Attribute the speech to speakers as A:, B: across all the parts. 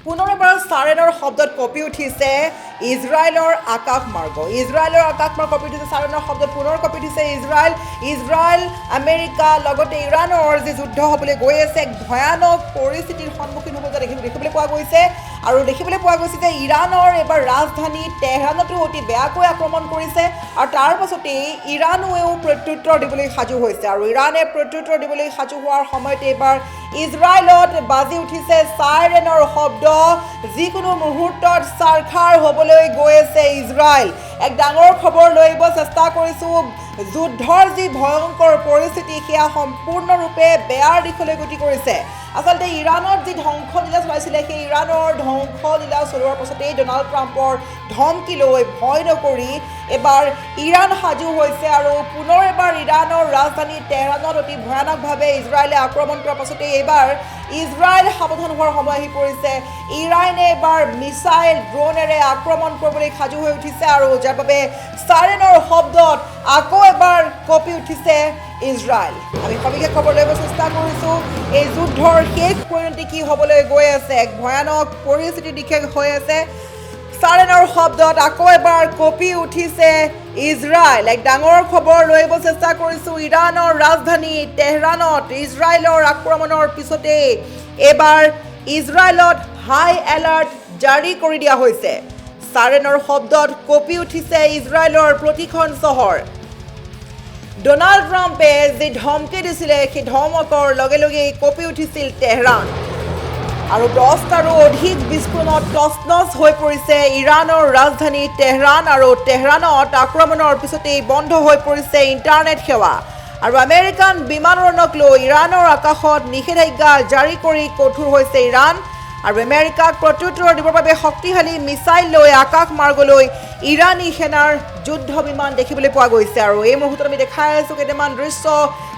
A: পুনৰ এবাৰ চাৰেনৰ শব্দত কঁপি উঠিছে ইজৰাইলৰ আকাশমাৰ্গ। ইজৰাইলৰ আকাশমাৰ্গ কঁপি উঠিছে চাৰেনৰ শব্দত পুনৰ কঁপি উঠিছে ইজৰাইল আমেৰিকা লগতে ইৰাণৰ যি যুদ্ধ হ'বলৈ গৈ আছে এক ভয়ানক পৰিস্থিতিৰ সন্মুখীন হ'ব দেখিবলৈ পোৱা গৈছে। আৰু দেখিবলৈ পোৱা গৈছে যে ইৰাণৰ এবাৰ ৰাজধানী তেহৰানতো অতি বেয়াকৈ আক্ৰমণ কৰিছে আৰু তাৰ পাছতেই ইৰাণেও প্ৰত্যুত্তৰ দিবলৈ সাজু হৈছে। আৰু ইৰাণে প্ৰত্যুত্তৰ দিবলৈ সাজু হোৱাৰ সময়তে এইবাৰ ইজৰাইলত বাজি উঠিছে চাইৰেনৰ শব্দ। যিকোনো মুহূৰ্তত চাৰখাৰ হ'বলৈ গৈ আছে ইজৰাইল। এক ডাঙৰ খবৰ লৈ আহিব চেষ্টা কৰিছোঁ। যুদ্ধৰ যি ভয়ংকৰ পৰিস্থিতি সেয়া সম্পূৰ্ণৰূপে বেয়াৰ দিশলৈ গতি কৰিছে। আচলতে ইৰাণত যি ধ্বংসলীলা চলাইছিলে সেই ইৰাণৰ ধ্বংসলীলা চলোৱাৰ পাছতেই ডনাল্ড ট্ৰাম্পৰ ধমকি লৈ ভয় নকৰি এবাৰ ইৰাণ সাজু হৈছে আৰু পুনৰ এবাৰ ইৰাণৰ ৰাজধানী তেহৰানত অতি ভয়ানকভাৱে ইজৰাইলে আক্ৰমণ কৰাৰ পাছতেই এইবাৰ ইজৰাইল সাৱধান হোৱাৰ সময় আহি পৰিছে। ইৰাণে এবাৰ মিছাইল ড্ৰোনেৰে আক্ৰমণ কৰিবলৈ সাজু হৈ উঠিছে আৰু যাৰ বাবে চাইৰেনৰ শব্দত আকৌ এবাৰ কঁপি উঠিছে ইজৰাইল। আমি সবিশেষ খবৰ লৈ চেষ্টা কৰিছোঁ এই যুদ্ধৰ শেষ পৰিণতি কি হ'বলৈ গৈ আছে। এক ভয়ানক পৰিস্থিতিৰ দিশে হৈ আছে। চাইৰেনৰ শব্দত আকৌ এবাৰ কঁপি উঠিছে ইজৰাইল। এক ডাঙৰ খবৰ লৈ আহিব চেষ্টা কৰিছোঁ। ইৰাণৰ ৰাজধানী তেহৰানত ইজৰাইলৰ আক্ৰমণৰ পিছতেই এইবাৰ ইজৰাইলত হাই এলাৰ্ট জাৰি কৰি দিয়া হৈছে। চাইৰেনৰ শব্দত কঁপি উঠিছে ইজৰাইলৰ প্ৰতিখন চহৰ। ডনাল্ড ট্ৰাম্পে যি ধমকি দিছিলে সেই ধমকৰ লগে লগেই কঁপি উঠিছিল তেহৰান আৰু 10টাৰো অধিক বিস্ফোৰণত তছনছ হৈ পৰিছে ইৰাণৰ ৰাজধানী তেহৰান। আৰু তেহৰানত আক্ৰমণৰ পিছতেই বন্ধ হৈ পৰিছে ইণ্টাৰনেট সেৱা আৰু আমেৰিকান বিমানৰণক লৈ ইৰাণৰ আকাশত নিষেধাজ্ঞা জাৰি কৰি কঠোৰ হৈছে ইৰাণ। আৰু আমেৰিকাক প্ৰত্যুত্তৰ দিবৰ বাবে শক্তিশালী মিছাইল লৈ আকাশমাৰ্গলৈ ইৰাণী সেনাৰ যুদ্ধ বিমান দেখিবলৈ পোৱা গৈছে। আৰু এই মুহূৰ্তত আমি দেখাই আছোঁ কেইটামান দৃশ্য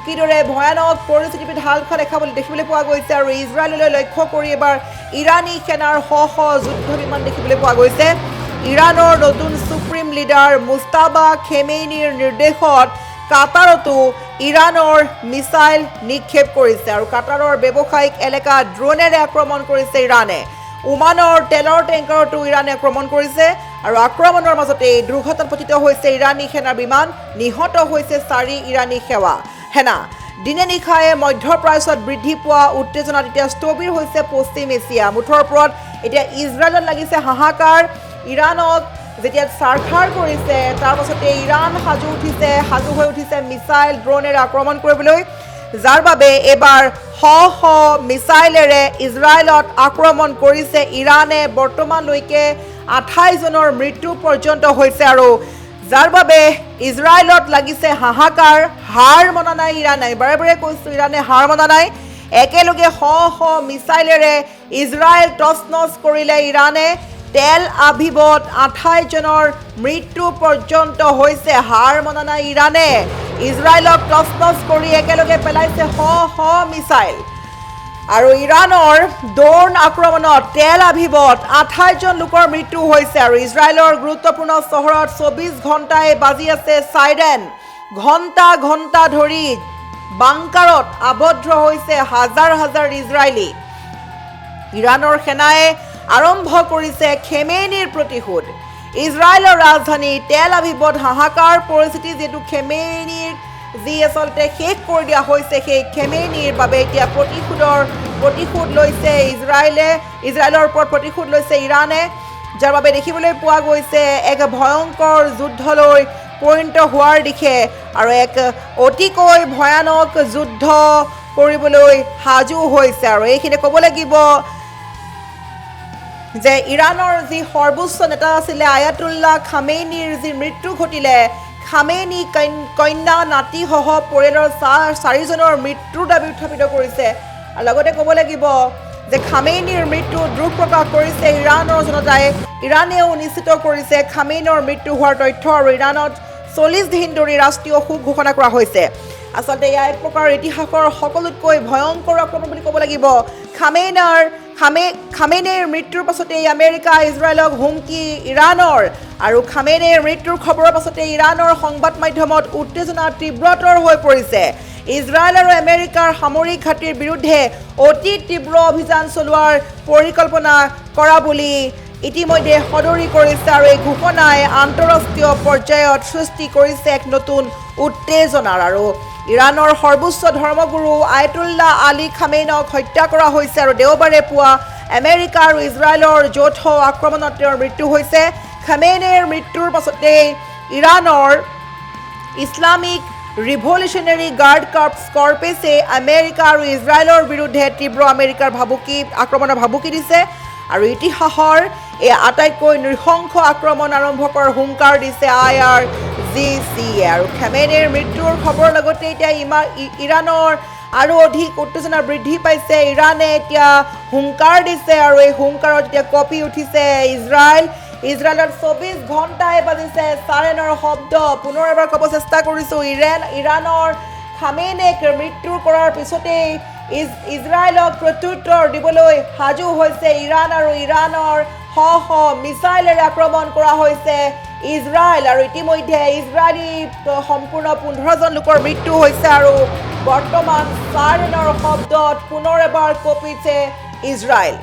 A: কিদৰে ভয়ানক পৰিস্থিতিত ঢাল খোৱা দেখিবলৈ পোৱা গৈছে। আৰু ইজৰাইললৈ লক্ষ্য কৰি এবাৰ ইৰাণী সেনাৰ শ যুদ্ধ বিমান দেখিবলৈ পোৱা গৈছে। ইৰাণৰ নতুন সুপ্ৰিম লিডাৰ মুস্তাবা খেমেইনিৰ নিৰ্দেশত কাটাৰতো ইৰাণৰ মিছাইল নিক্ষেপ কৰিছে আৰু কাটাৰৰ ব্যৱসায়িক এলেকা ড্ৰোনেৰে আক্ৰমণ কৰিছে ইৰাণে। ওমানৰ তেলৰ টেংকাৰতো ইৰাণে আক্ৰমণ কৰিছে আৰু আক্ৰমণৰ মাজতেই দুৰ্ঘটনাত পতিত হৈছে ইৰাণী সেনাৰ বিমান। নিহত হৈছে 4 ইৰাণী সেনা। দিনে নিশায়ে মধ্যপ্ৰাচ্যত বৃদ্ধি পোৱা উত্তেজনাত এতিয়া স্থবিৰ হৈছে পশ্চিম এছিয়া। মুঠৰ ওপৰত এতিয়া ইজৰাইলত লাগিছে হাহাকাৰ। ইৰাণক যেতিয়া চাৰখাৰ কৰিছে তাৰ পাছতে ইৰাণ সাজু হৈ উঠিছে মিছাইল ড্ৰোনেৰে আক্ৰমণ কৰিবলৈ, যাৰ বাবে এবাৰ শ মিছাইলেৰে ইজৰাইলত আক্ৰমণ কৰিছে ইৰাণে। বৰ্তমানলৈকে 28 জনৰ মৃত্যু পৰ্যন্ত হৈছে আৰু যাৰ বাবে ইজৰাইলত লাগিছে হাহাকাৰ। হাৰ মনা নাই ইৰাণে। বাৰে বাৰে কৈছোঁ ইৰাণে হাৰ মনা নাই। একেলগে শ মিছাইলেৰে ইজৰাইল তছনছ কৰিলে ইৰাণে। তেল আভিভত 28 জনৰ মৃত্যু পৰ্যন্ত হৈছে। হাৰ মনা নাই ইৰাণে। ইজৰাইলক তছনছ কৰি একেলগে পেলাইছে শ মিছাইল। আৰু ইৰাণৰ ড্ৰোন আক্ৰমণত তেল আভিভত 28 জন লোকৰ মৃত্যু হৈছে। আৰু ইজৰাইলৰ গুৰুত্বপূৰ্ণ চহৰত 24 ঘণ্টাই বাজি আছে চাইৰেন। ঘণ্টা ধৰি বাংকাৰত আবদ্ধ হৈছে হাজাৰ ইজৰাইলী। ইৰাণৰ সেনাই আৰম্ভ কৰিছে খেমেইনিৰ প্ৰতিশোধ। ইজৰাইলৰ ৰাজধানী তেল আভিভত হাহাকাৰ পৰিস্থিতি, যিহেতু খেমেইনিৰ যি আচলতে শেষ কৰি দিয়া হৈছে সেই খেমেইনিৰ বাবে এতিয়া প্ৰতিশোধ লৈছে ইজৰাইলৰ ওপৰত প্ৰতিশোধ লৈছে ইৰাণে, যাৰ বাবে দেখিবলৈ পোৱা গৈছে এক ভয়ংকৰ যুদ্ধলৈ পৰিণত হোৱাৰ দিশে আৰু এক অতিকৈ ভয়ানক যুদ্ধ কৰিবলৈ সাজু হৈছে। আৰু এইখিনি ক'ব লাগিব যে ইৰাণৰ যি সৰ্বোচ্চ নেতা আছিলে আয়াতুল্লাহ খামেইনিৰ যি মৃত্যু ঘটিলে, খামেইনি কন্যা নাতিসহ পৰিয়ালৰ 4 জনৰ মৃত্যুৰ দাবী উত্থাপিত কৰিছে। আৰু লগতে ক'ব লাগিব যে খামেইনিৰ মৃত্যুত দুখ প্ৰকাশ কৰিছে ইৰাণৰ জনতাই। ইৰাণেও নিশ্চিত কৰিছে খামেইনিৰ মৃত্যু হোৱাৰ তথ্য আৰু ইৰাণত 40 দিন ধৰি ৰাষ্ট্ৰীয় শোক ঘোষণা কৰা হৈছে। আচলতে এয়া এক প্ৰকাৰ ইতিহাসৰ সকলোতকৈ ভয়ংকৰ আক্ৰমণ বুলি ক'ব লাগিব। খামেইনাৰ খামেনেইৰ মৃত্যুৰ পাছতেই আমেৰিকা ইজৰাইলক হুমকি ইৰাণৰ আৰু খামেনেইৰ মৃত্যুৰ খবৰৰ পাছতে ইৰাণৰ সংবাদ মাধ্যমত উত্তেজনা তীব্ৰতৰ হৈ পৰিছে ইজৰাইল আৰু আমেৰিকাৰ সামৰিক ঘাটিৰ বিৰুদ্ধে অতি তীব্ৰ অভিযান চলোৱাৰ পৰিকল্পনা কৰা বুলি ইতিমধ্যে সদৰি কৰিছে আৰু এই ঘোষণাই আন্তঃৰাষ্ট্ৰীয় পৰ্যায়ত সৃষ্টি কৰিছে এক নতুন উত্তেজনাৰ আৰু ইৰাণৰ সৰ্বোচ্চ ধৰ্মগুৰু আয়াতুল্লাহ আলী খামেইনক হত্যা কৰা হৈছে আৰু দেওবাৰে পুৱা আমেৰিকা আৰু ইজৰাইলৰ যৌথ আক্ৰমণত তেওঁৰ মৃত্যু হৈছে খামেইনিৰ মৃত্যুৰ পাছতেই ইৰাণৰ ইছলামিক ৰিভলিউচনাৰী গাৰ্ড কৰ্পছে আমেৰিকা আৰু ইজৰাইলৰ বিৰুদ্ধে তীব্ৰ আমেৰিকাৰ আক্ৰমণৰ ভাবুকি দিছে আৰু ইতিহাসৰ এই আটাইতকৈ নৃশংস আক্ৰমণ আৰম্ভ কৰাৰ হুংকাৰ দিছে IRGC আৰু খামেনেইৰ মৃত্যুৰ খবৰ লগতে এতিয়া ইৰাণৰ আৰু অধিক উত্তেজনা বৃদ্ধি পাইছে ইৰাণে এতিয়া হুংকাৰ দিছে আৰু এই হুংকাৰত এতিয়া কঁপি উঠিছে ইজৰাইলত 24 ঘণ্টাই বাজিছে চাৰেনৰ শব্দ পুনৰ এবাৰ ক'ব চেষ্টা কৰিছোঁ ইৰাণৰ খামেনেইক মৃত্যু কৰাৰ পিছতেই ইজৰাইলক প্ৰত্যুত্তৰ দিবলৈ সাজু হৈছে ইৰাণ আৰু ইৰাণৰ মিছাইলেৰে আক্ৰমণ কৰা হৈছে ইজৰাইল আৰু ইতিমধ্যে ইজৰাইলী সম্পূৰ্ণ 15জন লোকৰ মৃত্যু হৈছে আৰু বৰ্তমান চাৰেনৰ শব্দত পুনৰ এবাৰ কঁপিছে ইজৰাইল